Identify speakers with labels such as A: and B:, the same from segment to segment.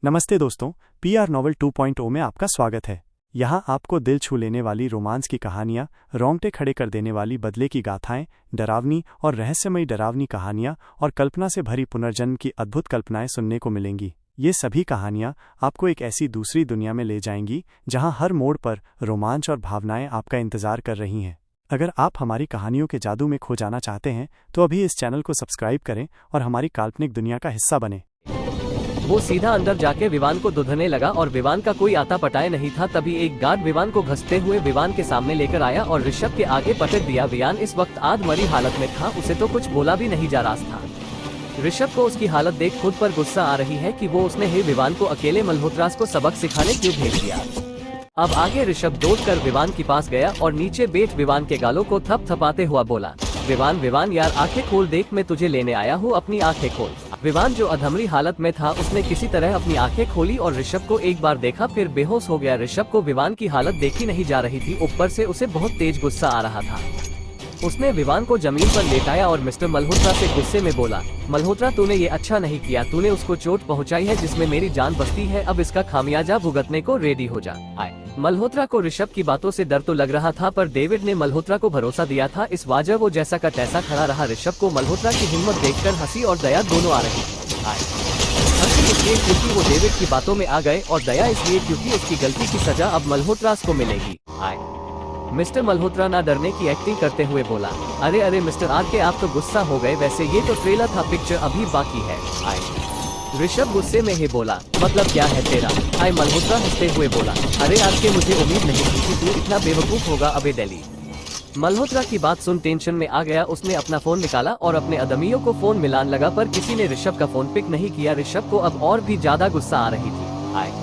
A: नमस्ते दोस्तों, PR novel 2.0 में आपका स्वागत है। यहाँ आपको दिल छू लेने वाली रोमांस की कहानियाँ, रोंगटे खड़े कर देने वाली बदले की गाथाएं, डरावनी और रहस्यमयी डरावनी कहानियाँ और कल्पना से भरी पुनर्जन्म की अद्भुत कल्पनाएं सुनने को मिलेंगी। ये सभी कहानियाँ आपको एक ऐसी दूसरी दुनिया में ले जाएंगी जहाँ हर मोड़ पर रोमांच और भावनाएं आपका इंतजार कर रही हैं। अगर आप हमारी कहानियों के जादू में खो जाना चाहते हैं तो अभी इस चैनल को सब्सक्राइब करें और हमारी काल्पनिक दुनिया का हिस्सा बने।
B: वो सीधा अंदर जाके विवान को दुधने लगा और विवान का कोई आता पटाए नहीं था। तभी एक गार्ड विवान को घसते हुए विवान के सामने लेकर आया और ऋषभ के आगे पटक दिया। विवान इस वक्त आध मरी हालत में था, उसे तो कुछ बोला भी नहीं जा रहा था। ऋषभ को उसकी हालत देख खुद पर गुस्सा आ रही है कि वो उसने ही विवान को अकेले मल्होत्रास को सबक सिखाने क्यों भेज दिया। अब आगे ऋषभ दौड़कर विवान के पास गया और नीचे बैठ विवान के गालों को थपथपाते हुआ बोला, विवान यार आंखें खोल, देख मैं तुझे लेने आया हूँ, अपनी आंखें खोल। विवान जो अधमरी हालत में था उसने किसी तरह अपनी आंखें खोली और ऋषभ को एक बार देखा, फिर बेहोश हो गया। ऋषभ को विवान की हालत देखी नहीं जा रही थी, ऊपर से उसे बहुत तेज गुस्सा आ रहा था। उसने विवान को जमीन पर लेटाया और मिस्टर मल्होत्रा से गुस्से में बोला, मल्होत्रा तूने ये अच्छा नहीं किया, तूने उसको चोट पहुंचाई है जिसमें मेरी जान बसती है, अब इसका खामियाजा भुगतने को रेडी हो जा। आए मल्होत्रा को ऋषभ की बातों से डर तो लग रहा था, पर डेविड ने मल्होत्रा को भरोसा दिया था, इस वजह वो जैसा का तैसा खड़ा रहा। ऋषभ को मल्होत्रा की हिम्मत देखकर हंसी और दया दोनों आ रही थी। हंसी इसलिए क्योंकि वो डेविड की बातों में आ गए और दया इसलिए क्योंकि उसकी गलती की सजा अब मल्होत्रा को मिलेगी। मिस्टर मल्होत्रा ना डरने की एक्टिंग करते हुए बोला, अरे मिस्टर आर के आप तो गुस्सा हो गए, वैसे ये तो ट्रेलर था, पिक्चर अभी बाकी है। ऋषभ गुस्से में ही बोला, मतलब क्या है तेरा। मल्होत्रा हंसते हुए बोला, अरे आर के मुझे उम्मीद नहीं थी कि तू इतना बेवकूफ होगा। अबे दिल्ली। मल्होत्रा की बात सुन टेंशन में आ गया, उसने अपना फोन निकाला और अपने अदमियों को फोन मिलान लगा, पर किसी ने ऋषभ का फोन पिक नहीं किया। ऋषभ को अब और भी ज्यादा गुस्सा आ रही थी।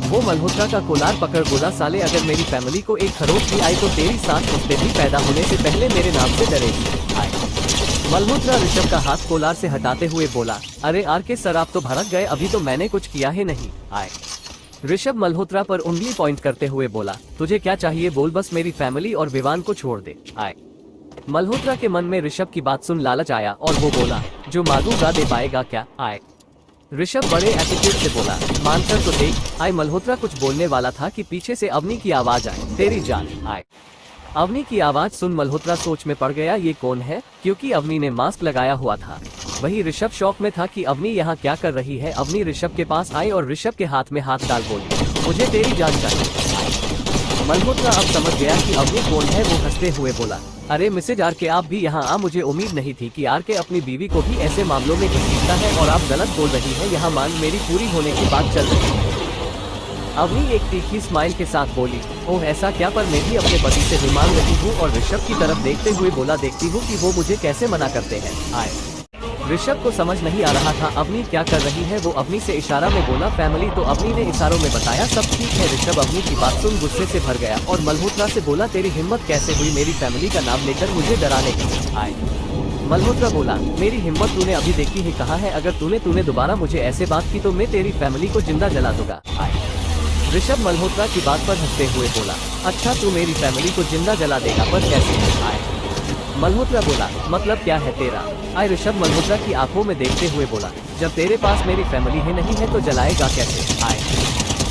B: वो मल्होत्रा का कोलार पकड़ बोला, साले अगर मेरी फैमिली को एक खरोच भी आई तो तेरी 7 हफ्ते भी पैदा होने से पहले मेरे नाम से डरेगी। मल्होत्रा ऋषभ का हाथ कोलार से हटाते हुए बोला, अरे आर के सर आप तो भड़क गए, अभी तो मैंने कुछ किया ही नहीं। ऋषभ मल्होत्रा पर उंगली पॉइंट करते हुए बोला, तुझे क्या चाहिए बोल, बस मेरी फैमिली और विवान को छोड़ दे। मल्होत्रा के मन में ऋषभ की बात सुन लालच आया और वो बोला, जो मांगूंगा दे पाएगा क्या। ऋषभ बड़े एटीट्यूड से बोला, मानकर तो देख। मल्होत्रा कुछ बोलने वाला था कि पीछे से अवनी की आवाज आई, तेरी जान। अवनी की आवाज सुन मल्होत्रा सोच में पड़ गया, ये कौन है, क्योंकि अवनी ने मास्क लगाया हुआ था। वही ऋषभ शौक में था कि अवनी यहाँ क्या कर रही है। अवनी ऋषभ के पास आई और ऋषभ के हाथ में हाथ डाल बोली, मुझे तेरी जान चाहिए। मल्होत्रा अब समझ गया कि अवनी कौन है। वो हंसते हुए बोला, अरे मिसेज आर के आप भी यहाँ आ, मुझे उम्मीद नहीं थी कि आर के अपनी बीवी को भी ऐसे मामलों में घसीटता है और आप गलत बोल रही हैं, यहाँ मांग मेरी पूरी होने की बात चल रही है। अवनी एक तीखी स्माइल के साथ बोली, ओह ऐसा क्या, पर मैं भी अपने पति से भी मांग रही हूँ। और ऋषभ की तरफ देखते हुए बोला, देखती हूँ कि वो मुझे कैसे मना करते हैं। ऋषभ को समझ नहीं आ रहा था अवनी क्या कर रही है। वो अवनी से इशारा में बोला, फैमिली, तो अवनी ने इशारों में बताया सब ठीक है। ऋषभ अवनी की बात सुन गुस्से से भर गया और मल्होत्रा से बोला, तेरी हिम्मत कैसे हुई मेरी फैमिली का नाम लेकर मुझे डराने की। मल्होत्रा बोला, मेरी हिम्मत तूने अभी देखी ही कहा है, अगर तूने दोबारा मुझे ऐसे बात की तो मैं तेरी फैमिली को जिंदा जला दूंगा। ऋषभ मल्होत्रा की बात पर हंसते हुए बोला, अच्छा तू मेरी फैमिली को जिंदा जला देगा, पर कैसे। मल्होत्रा बोला, मतलब क्या है तेरा। ऋषभ मल्होत्रा की आंखों में देखते हुए बोला, जब तेरे पास मेरी फैमिली ही नहीं है तो जलाएगा कैसे।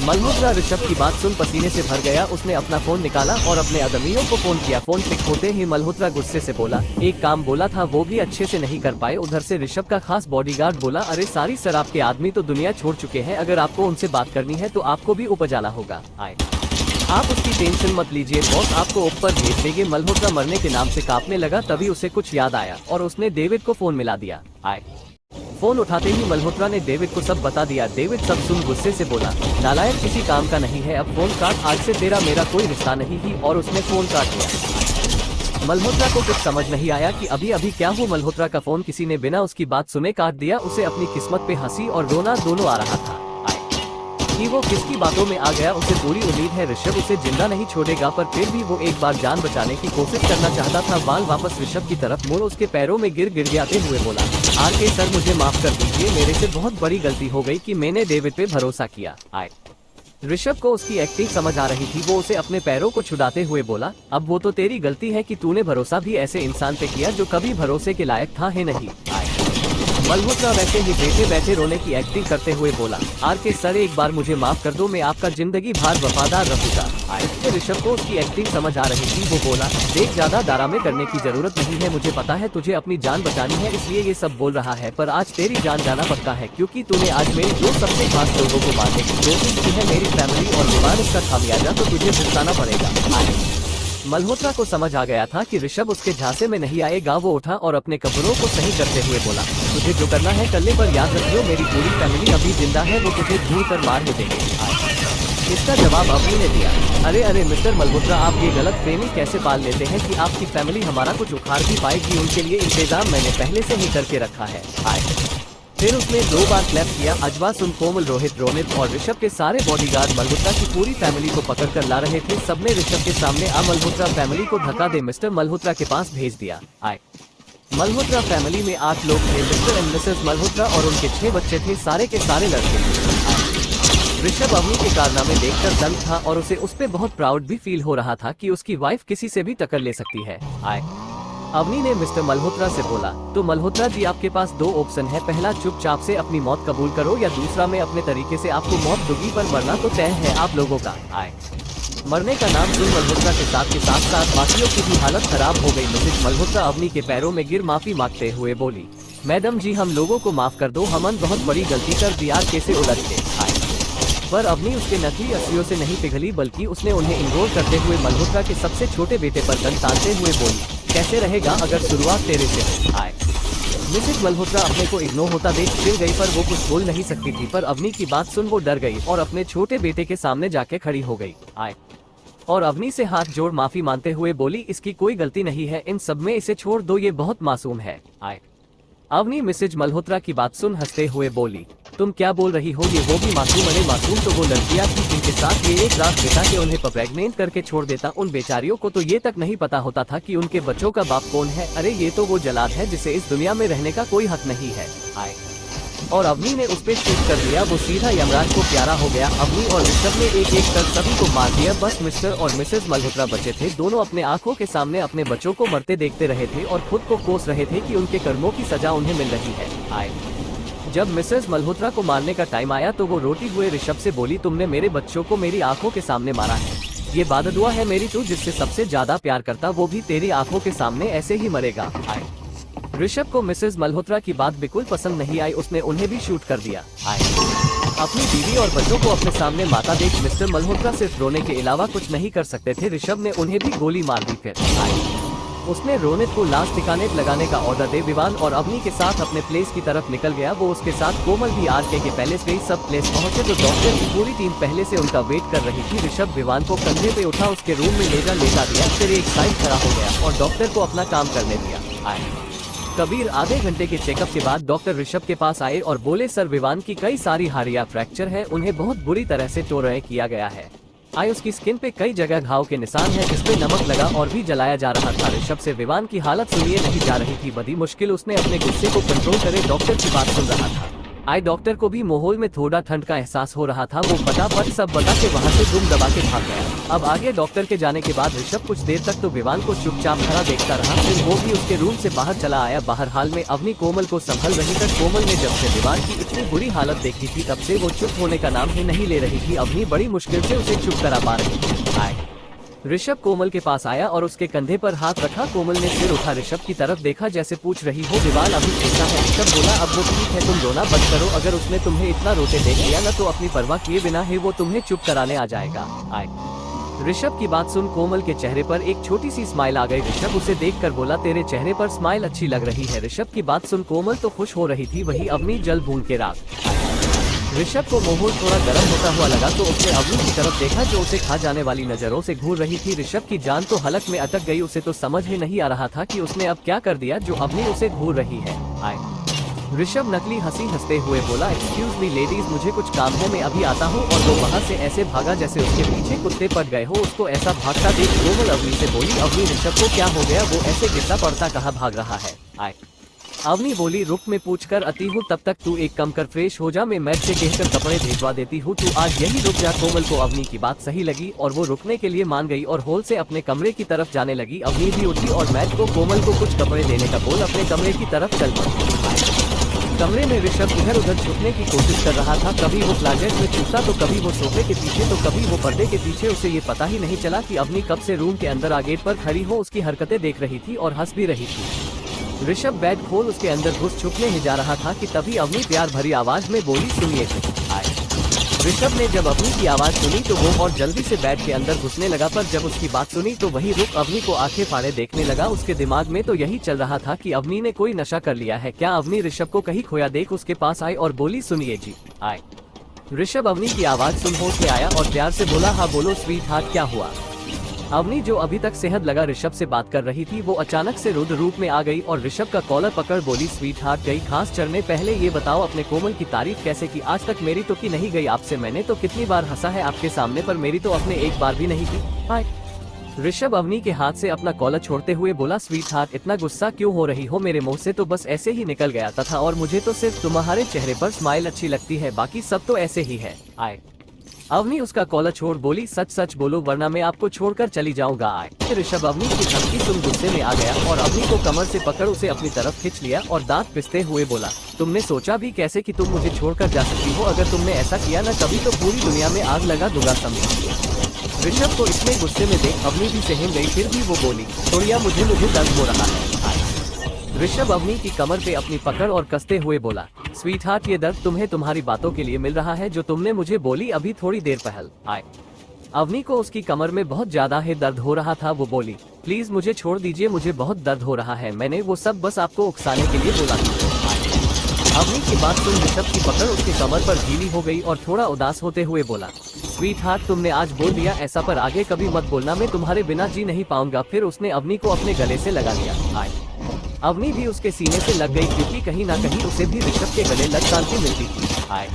B: मल्होत्रा ऋषभ की बात सुन पसीने से भर गया, उसने अपना फोन निकाला और अपने अदमियों को फोन किया। फोन पिक होते ही मल्होत्रा गुस्से से बोला, एक काम बोला था वो भी अच्छे से नहीं कर पाए। उधर से ऋषभ का खास बॉडीगार्ड बोला, अरे सारी शराब के आदमी तो दुनिया छोड़ चुके हैं, अगर आपको उनसे बात करनी है तो आपको भी ऊपर जाना होगा। आप उसकी टेंशन मत लीजिए, बॉस आपको ऊपर भेज देंगे। मल्होत्रा मरने के नाम से कांपने लगा, तभी उसे कुछ याद आया और उसने डेविड को फोन मिला दिया। फोन उठाते ही मल्होत्रा ने डेविड को सब बता दिया। डेविड सब सुन गुस्से से बोला, नालायक किसी काम का नहीं है, अब फोन काट, आज से तेरा मेरा कोई रिश्ता नहीं ही, और उसने फोन काट दिया। मल्होत्रा को कुछ समझ नहीं आया कि अभी अभी क्या हुआ। मल्होत्रा का फोन किसी ने बिना उसकी बात सुने काट दिया। उसे अपनी किस्मत पे हंसी और रोना दोनों आ रहा था कि वो किसकी बातों में आ गया। उसे पूरी उम्मीद है ऋषभ उसे जिंदा नहीं छोड़ेगा, पर फिर भी वो एक बार जान बचाने की कोशिश करना चाहता था। बाल वापस ऋषभ की तरफ मोड़ उसके पैरों में गिड़गिड़ाते हुए बोला, आर के सर मुझे माफ कर दीजिए, मेरे से बहुत बड़ी गलती हो गई कि मैंने डेविड पे भरोसा किया। ऋषभ को उसकी एक्टिंग समझ आ रही थी, वो उसे अपने पैरों को छुड़ाते हुए बोला, अब वो तो तेरी गलती है कि तूने भरोसा भी ऐसे इंसान पे किया जो कभी भरोसे के लायक था ही नहीं। मल्होत्रा वैसे ही बैठे बैठे रोने की एक्टिंग करते हुए बोला, आरके सर एक बार मुझे माफ कर दो, मैं आपका जिंदगी भर वफादार रहूंगा। ऋषभ को उसकी एक्टिंग समझ आ रही थी। वो बोला, देख ज्यादा डरामे करने की जरूरत नहीं है, मुझे पता है तुझे अपनी जान बचानी है इसलिए ये सब बोल रहा है, पर आज तेरी जान जाना पक्का है क्योंकि तूने आज मेरे दो सबसे खास लोगों को मारने की कोशिश की है, मेरी फैमिली और विवान, इसका खामियाजा तो तुझे भुगताना पड़ेगा। मल्होत्रा को समझ आ गया था कि ऋषभ उसके झांसे में नहीं आएगा। वो उठा और अपने कपड़ों को सही करते हुए बोला, तुझे जो करना है कर ले, पर याद रखियो मेरी पूरी फैमिली अभी जिंदा है, वो तुझे ढूंढ कर मार ही देंगे। इसका जवाब अभी ने दिया, अरे मिस्टर मल्होत्रा, आप ये गलत फहमी कैसे पाल लेते हैं कि आपकी फैमिली हमारा कुछ उखाड़ भी पाएगी, उनके लिए इंतजाम मैंने पहले से ही करके रखा है। फिर उसने 2 बार क्लैप किया। अजवा, सुन, कोमल, रोहित, रोनित और ऋषभ के सारे बॉडीगार्ड मल्होत्रा की पूरी फैमिली को पकड़ कर ला रहे थे। सबने ऋषभ के सामने आ मल्होत्रा फैमिली को धक्का दे मिस्टर मल्होत्रा के पास भेज दिया। मल्होत्रा फैमिली में 8 लोग थे, मिस्टर एंड मिसेस मल्होत्रा और उनके 6 बच्चे थे, सारे के सारे लड़के थे। ऋषभ अवनी के कारनामे देखकर दंग था और उसे उस पे बहुत प्राउड भी फील हो रहा था कि उसकी वाइफ किसी से भी टक्कर ले सकती है। अवनी ने मिस्टर मल्होत्रा से बोला, तो मल्होत्रा जी आपके पास 2 ऑप्शन है, पहला चुपचाप से अपनी मौत कबूल करो या दूसरा मैं अपने तरीके से आपको मौत दूंगी, पर मरना तो तय है आप लोगों का। मरने का नाम सुन मल्होत्रा के साथ बाकियों की भी हालत खराब हो गई। मिसेज मल्होत्रा अवनी के पैरों में गिर माफी मांगते हुए बोली, मैडम जी हम लोगों को माफ कर दो, हमन बहुत बड़ी गलती कर दी, आज कैसे उलझ गए। पर अवनी उसके नकली अस्सियों से नहीं पिघली, बल्कि उसने उन्हें इग्नोर करते हुए मल्होत्रा के सबसे छोटे बेटे पर गन तानते हुए बोली, कैसे रहेगा अगर शुरुआत तेरे से आए। मिसेज मल्होत्रा अपने को इग्नोर होता देख चिढ़ गई, पर वो कुछ बोल नहीं सकती थी। पर अवनी की बात सुन वो डर गई और अपने छोटे बेटे के सामने जाके खड़ी हो गई। और अवनी से हाथ जोड़ माफी मांगते हुए बोली, इसकी कोई गलती नहीं है, इन सब में इसे छोड़ दो, ये बहुत मासूम है। अवनी मिसेज मल्होत्रा की बात सुन हंसते हुए बोली, तुम क्या बोल रही हो, ये वो भी मासूम, अरे मासूम तो वो लड़कियां थी जिनके साथ ये एक रात बिता के उन्हें प्रेग्नेंट करके छोड़ देता। उन बेचारियों को तो ये तक नहीं पता होता था कि उनके बच्चों का बाप कौन है। अरे ये तो वो जलाद है जिसे इस दुनिया में रहने का कोई हक नहीं है। और अवनी ने उस पे शूट कर दिया, वो सीधा यमराज को प्यारा हो गया। अवनी और ऋषभ ने एक एक कर सभी को मार दिया, बस मिस्टर और मिसेज मल्होत्रा बचे थे। दोनों अपने आंखों के सामने अपने बच्चों को मरते देखते रहे थे और खुद को कोस रहे थे कि उनके कर्मों की सजा उन्हें मिल रही है। जब मिसेज मल्होत्रा को मारने का टाइम आया तो वो रोती हुए ऋषभ से बोली, तुमने मेरे बच्चों को मेरी आंखों के सामने मारा है, ये बाददुआ है मेरी, तू जिससे सबसे ज्यादा प्यार करता वो भी तेरी आंखों के सामने ऐसे ही मरेगा। ऋषभ को मिसेज मल्होत्रा की बात बिल्कुल पसंद नहीं आई, उसने उन्हें भी शूट कर दिया। अपनी बीवी और बच्चों को अपने सामने माता देख मिस्टर मल्होत्रा सिर्फ रोने के अलावा कुछ नहीं कर सकते थे। ऋषभ ने उन्हें भी गोली मार दी। फिर उसने रोनित को लाश ठिकाने लगाने का ऑर्डर दे विवान और अवनी के साथ अपने प्लेस की तरफ निकल गया। वो उसके साथ कोमल भी आरके के पैलेस गई। सब प्लेस पहुंचे तो डॉक्टर की पूरी टीम पहले से उनका वेट कर रही थी। ऋषभ विवान को कंधे पे उठा, उसके रूम में लेटा दिया, फिर एक साइड खड़ा हो गया और डॉक्टर को अपना काम करने दिया। कबीर आधे घंटे के चेकअप के बाद डॉक्टर ऋषभ के पास आए और बोले, सर विवान की कई सारी हारिया फ्रैक्चर है, उन्हें बहुत बुरी तरह से टोर्न किया गया है। उसकी स्किन पे कई जगह घाव के निशान है जिसपे नमक लगा और भी जलाया जा रहा था। ऋषभ से विवान की हालत सुनिए नहीं जा रही थी, बड़ी मुश्किल उसने अपने गुस्से को कंट्रोल करे डॉक्टर की बात सुन रहा था। डॉक्टर को भी माहौल में थोड़ा ठंड का एहसास हो रहा था। वो फटाफट सब बता के वहाँ से दुम दबा के भाग गया। अब आगे डॉक्टर के जाने के बाद ऋषभ कुछ देर तक तो विवान को चुपचाप खड़ा देखता रहा, फिर वो भी उसके रूम से बाहर चला आया। बाहर हाल में अवनी कोमल को संभल रही थी। कोमल ने जब से विवान की इतनी बुरी हालत देखी थी तब से वो चुप होने का नाम ही नहीं ले रही थी। अवनी बड़ी मुश्किल से उसे चुप करा पा रही थी। ऋषभ कोमल के पास आया और उसके कंधे पर हाथ रखा। कोमल ने सिर उठा ऋषभ की तरफ देखा जैसे पूछ रही हो, विवान अभी कैसा है। ऋषभ बोला, अब वो ठीक है, तुम रोना बंद करो। अगर उसने तुम्हें इतना रोते देख लिया न तो अपनी परवाह किए बिना ही वो तुम्हें चुप कराने आ जाएगा। ऋषभ की बात सुन कोमल के चेहरे पर एक छोटी सी स्माइल आ गई। ऋषभ उसे देखकर बोला, तेरे चेहरे पर स्माइल अच्छी लग रही है। ऋषभ की बात सुन कोमल तो खुश हो रही थी, वही अवनी जल भून के राख। ऋषभ को माहौल थोड़ा गर्म होता हुआ लगा तो उसने अवनी की तरफ देखा जो उसे खा जाने वाली नजरों से घूर रही थी। ऋषभ की जान तो हलक में अटक गई, उसे तो समझ ही नहीं आ रहा था कि उसने अब क्या कर दिया जो अवनी उसे घूर रही है। ऋषभ नकली हंसी हंसते हुए बोला, एक्सक्यूज मी लेडीज, मुझे कुछ काम है, मैं अभी आता हूँ। और वो वहाँ से ऐसे भागा जैसे उसके पीछे कुत्ते पड़ गए हो। उसको ऐसा भागता देख कोमल अवनी से बोली, अवनी ऋषभ को क्या हो गया, वो ऐसे गिरता पड़ता कहाँ भाग रहा है। अवनी बोली, रुक मैं पूछ कर आती हूँ, तब तक तू एक कम कर फ्रेश हो जा, मैं मैट से कहकर कपड़े भेजवा देती हूँ, तू आज यही रुक जा। कोमल को अवनी की बात सही लगी और वो रुकने के लिए मान गई और हॉल से अपने कमरे की तरफ जाने लगी। अवनी भी उठी और मैट को कोमल को कुछ कपड़े देने का बोल अपने कमरे की तरफ चल पड़ी। कमरे में ऋषभ इधर उधर छुपने की कोशिश कर रहा था। कभी वो क्लोजेट में छुपता तो कभी वो सोफे के पीछे तो कभी वो पर्दे के पीछे। उसे ये पता ही नहीं चला कि अवनी कब से रूम के अंदर आ गेट पर खड़ी हो उसकी हरकतें देख रही थी और हंस भी रही थी। ऋषभ बेड खोल उसके अंदर घुस छुपने ही जा रहा था कि तभी अवनी प्यार भरी आवाज में बोली, सुनिए आए। ऋषभ ने जब अवनी की आवाज सुनी तो वो और जल्दी से बेड के अंदर घुसने लगा, पर जब उसकी बात सुनी तो वही रुक अवनी को आंखें फाड़े देखने लगा। उसके दिमाग में तो यही चल रहा था कि अवनी ने कोई नशा कर लिया है क्या। अवनी ऋषभ को कहीं खोया देख उसके पास आई और बोली, सुनिए जी आए। ऋषभ अवनी की आवाज सुन होश में आया और प्यार से बोला, हाँ बोलो स्वीट हार्ट क्या हुआ। अवनी जो अभी तक सेहत लगा ऋषभ से बात कर रही थी वो अचानक से रुद्र रूप में आ गई और ऋषभ का कॉलर पकड़ बोली, स्वीट हार्ट गई घास चढ़ने, पहले ये बताओ अपने कोमल की तारीफ कैसे की। आज तक मेरी तो की नहीं गई आपसे, मैंने तो कितनी बार हंसा है आपके सामने पर मेरी तो अपने एक बार भी नहीं की। हाय। ऋषभ अवनी के हाथ से अपना कॉलर छोड़ते हुए बोला, स्वीट हार्ट इतना गुस्सा क्यों हो रही हो, मेरे मुंह से तो बस ऐसे ही निकल गया था और मुझे तो सिर्फ तुम्हारे चेहरे पर स्माइल अच्छी लगती है, बाकी सब तो ऐसे ही है। आए। अवनी उसका कॉलर छोड़ बोली, सच सच बोलो वरना मैं आपको छोड़कर चली जाऊंगा। आए। ऋषभ अवनी की धमकी सुन गुस्से में आ गया और अवनी को कमर से पकड़ उसे अपनी तरफ खींच लिया और दांत पिसते हुए बोला, तुमने सोचा भी कैसे कि तुम मुझे छोड़कर जा सकती हो, अगर तुमने ऐसा किया न कभी तो पूरी दुनिया में आग लगा दूंगा समझो। ऋषभ को इतने गुस्से में देख अवनी भी सहम गई, फिर भी वो बोली, छोड़िया मुझे दर्द हो रहा है। ऋषभ अवनी की कमर पे अपनी पकड़ और कसते हुए बोला, स्वीट हार्ट ये दर्द तुम्हें तुम्हारी बातों के लिए मिल रहा है जो तुमने मुझे बोली अभी थोड़ी देर पहले। आए। अवनी को उसकी कमर में बहुत ज्यादा है दर्द हो रहा था। वो बोली, प्लीज मुझे छोड़ दीजिए, मुझे बहुत दर्द हो रहा है, मैंने वो सब बस आपको उकसाने के लिए बोला था। अवनी की बात सुन ऋषभ की पकड़ उसकी कमर पर ढीली हो गई और थोड़ा उदास होते हुए बोला, स्वीट हार्ट तुमने आज बोल दिया ऐसा, पर आगे कभी मत बोलना, मैं तुम्हारे बिना जी नहीं पाऊंगा। फिर उसने अवनी को अपने गले से लगा लिया। आए। अवनी भी उसके सीने से लग गई क्योंकि कहीं ना कहीं उसे भी ऋषभ के गले लग शांति मिलती थी। आए।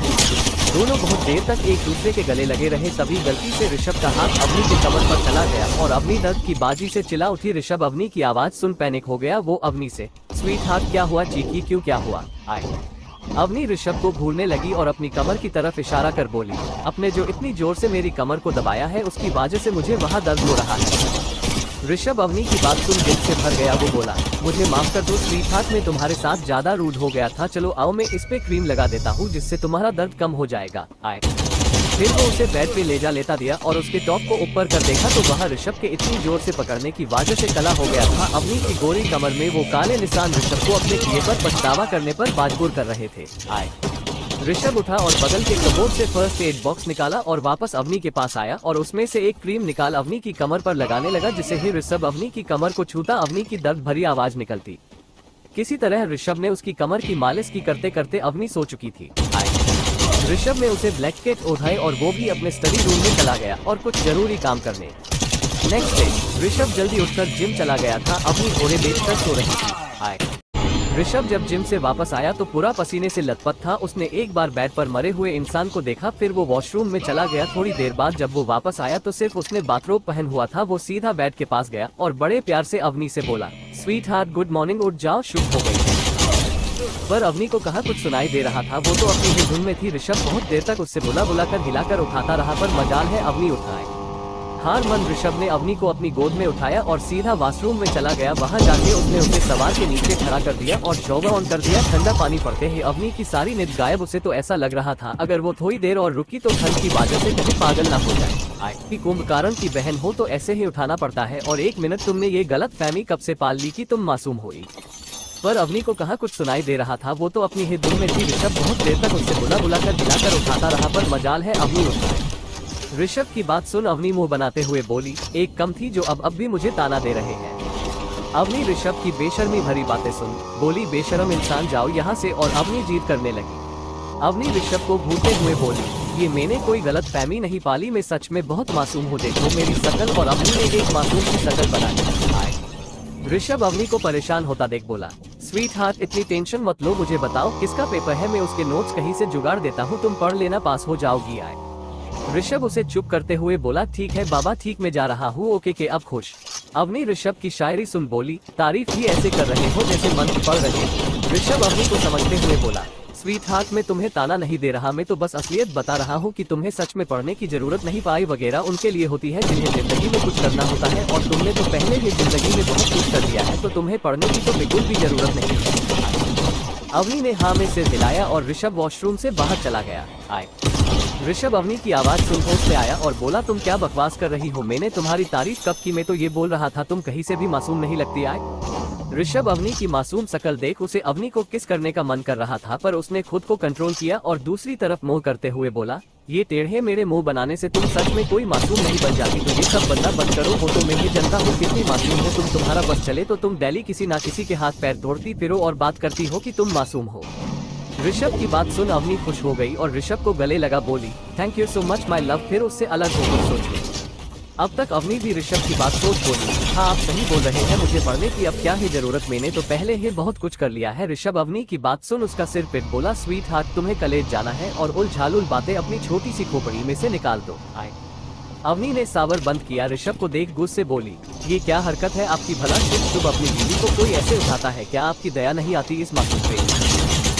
B: दोनों बहुत देर तक एक दूसरे के गले लगे रहे, तभी गलती से ऋषभ का हाथ अवनी के कमर पर चला गया और अवनी दर्द की बाजी से चिल्ला उठी। ऋषभ अवनी की आवाज सुन पैनिक हो गया। वो अवनी से, स्वीट हार्ट क्या हुआ, चीखी क्यों, क्या हुआ। आए। अवनी ऋषभ को घूरने लगी और अपनी कमर की तरफ इशारा कर बोली, अपने जो इतनी जोर से मेरी कमर को दबाया है उसकी वजह से मुझे वहाँ दर्द हो रहा है। ऋषभ अवनी की बात सुन दिल से भर गया। वो बोला, मुझे माफ कर दो स्वीट हार्ट, मैं तुम्हारे साथ ज्यादा रूड हो गया था, चलो आओ मैं इस पे क्रीम लगा देता हूँ जिससे तुम्हारा दर्द कम हो जाएगा। आए। फिर वो उसे बेड पे ले जा लेता दिया और उसके टॉप को ऊपर कर देखा तो वहाँ ऋषभ के इतनी जोर से पकड़ने की वजह से कला हो गया था। अवनी की गोरी कमर में वो काले निशान ऋषभ को अपने किए पर पछतावा करने पर मजबूर कर रहे थे। आए। ऋषभ उठा और बगल के कबोर्ड से फर्स्ट एड बॉक्स निकाला और वापस अवनी के पास आया और उसमें से एक क्रीम निकाल अवनी की कमर पर लगाने लगा, जिससे ही ऋषभ अवनी की कमर को छूता अवनी की दर्द भरी आवाज निकलती। किसी तरह ऋषभ ने उसकी कमर की मालिश की करते करते अवनी सो चुकी थी। ऋषभ ने उसे ब्लैंकेट ओढ़ाए और वो भी अपने स्टडी रूम में चला गया और कुछ जरूरी काम करने। नेक्स्ट डे ऋषभ जल्दी उठकर जिम चला गया था। अवनी घोड़े बेचकर सो रही थी। आए। ऋषभ जब जिम से वापस आया तो पूरा पसीने से लथपथ था। उसने एक बार बेड पर मरे हुए इंसान को देखा, फिर वो वॉशरूम में चला गया। थोड़ी देर बाद जब वो वापस आया तो सिर्फ उसने बाथरोब पहन हुआ था। वो सीधा बेड के पास गया और बड़े प्यार से अवनी से बोला, स्वीट हार्ट गुड मॉर्निंग, उठ जाओ, शुभ हो गई। पर अवनी को कहा कुछ सुनाई दे रहा था, वो तो अपनी ही धुन में थी। ऋषभ बहुत देर तक उससे बुलाकर हिलाकर उठाता रहा, पर मजाल है अवनी उठाए। हार मन ऋषभ ने अवनी को अपनी गोद में उठाया और सीधा वॉशरूम में चला गया। वहां जाके उसने उसे सवार के नीचे खड़ा कर दिया और शॉवर ऑन कर दिया। ठंडा पानी पड़ते ही अवनी की सारी नींद गायब। उसे तो ऐसा लग रहा था अगर वो थोड़ी देर और रुकी तो ठंड की वजह से कहीं पागल ना हो जाए। आई कुंभकर्ण की बहन हो तो ऐसे ही उठाना पड़ता है। और एक मिनट, तुमने ये गलत फहमी कब से पाल ली कि तुम मासूम हुई। पर अवनी को कहा कुछ सुनाई दे रहा था, वो तो अपनी ही धुन में थी। ऋषभ बहुत देर तक उससे बुलाकर हिलाकर उठाता रहा, पर मजाल है अवनी उठाए। ऋषभ की बात सुन अवनी मुंह बनाते हुए बोली, एक कम थी जो अब भी मुझे ताना दे रहे हैं। अवनी ऋषभ की बेशर्मी भरी बातें सुन बोली, बेशर्म इंसान जाओ यहाँ से, और अवनी जीत करने लगी। अवनी ऋषभ को घूरते हुए बोली, ये मैंने कोई गलत फहमी नहीं पाली, मैं सच में बहुत मासूम हूँ, देखो मेरी शकल। और अवनी ने एक मासूम की शकल बना ली। ऋषभ अवनी को परेशान होता देख बोला, स्वीट हार्ट इतनी टेंशन मत लो, मुझे बताओ किसका पेपर है, मैं उसके नोट्स कहीं से जुगाड़ देता हूँ, तुम पढ़ लेना, पास हो जाओगी। आए। ऋषभ उसे चुप करते हुए बोला, ठीक है बाबा, ठीक मैं जा रहा हूँ, ओके के अब खुश। अवनी ऋषभ की शायरी सुन बोली, तारीफ ही ऐसे कर रहे हो जैसे मंत्र पढ़ रहे हो। ऋषभ अवनी को समझते हुए बोला, स्वीट हार्ट मैं तुम्हें ताना नहीं दे रहा, मैं तो बस असलियत बता रहा हूँ कि तुम्हें सच में पढ़ने की जरूरत नहीं। पाई वगैरह उनके लिए होती है जिन्हें जिंदगी में कुछ करना होता है, और तुमने तो पहले ही जिंदगी में बहुत कुछ कर दिया है, तो तुम्हें पढ़ने की तो बिल्कुल भी जरूरत नहीं है। अवनी ने हाँ में सिर हिलाया और ऋषभ वॉशरूम से बाहर चला गया। आए ऋषभ अवनी की आवाज सुन होश से आया और बोला, तुम क्या बकवास कर रही हो? मैंने तुम्हारी तारीफ कब की? मैं तो ये बोल रहा था तुम कहीं से भी मासूम नहीं लगती। आए ऋषभ अवनी की मासूम शकल देख उसे अवनी को किस करने का मन कर रहा था, पर उसने खुद को कंट्रोल किया और दूसरी तरफ मुंह करते हुए बोला, ये टेढ़े मेरे मुंह बनाने से तुम सच में कोई मासूम नहीं बन जाती। तो ये सब बनना बंद करो। हो तो मैं ये जनता हूँ कितनी मासूम हो तुम। तुम्हारा बस चले तो तुम डेली किसी ना किसी के हाथ पैर तोड़ती फिरो और बात करती हो कि तुम मासूम हो। ऋषभ की बात सुन अवनी खुश हो गई और ऋषभ को गले लगा बोली, thank you so much my love. फिर उससे अलग होकर सोच ली। अब तक अवनी भी ऋषभ की बात सोच बोली, हाँ आप सही बोल रहे हैं, मुझे पढ़ने की अब क्या ही जरूरत, मैंने तो पहले ही बहुत कुछ कर लिया है। ऋषभ अवनी की बात सुन उसका सिर पिट बोला, स्वीट हार्ट तुम्हें कॉलेज जाना है और उलझालुल बातें अपनी छोटी सी खोपड़ी में से निकाल दो। आए अवनी ने सावर बंद किया। ऋषभ को देख गुस्से बोली, ये क्या हरकत है आपकी? भला शुभ अपनी बीवी को कोई ऐसे उठाता है क्या? आपकी दया नहीं आती इस मासूम पे?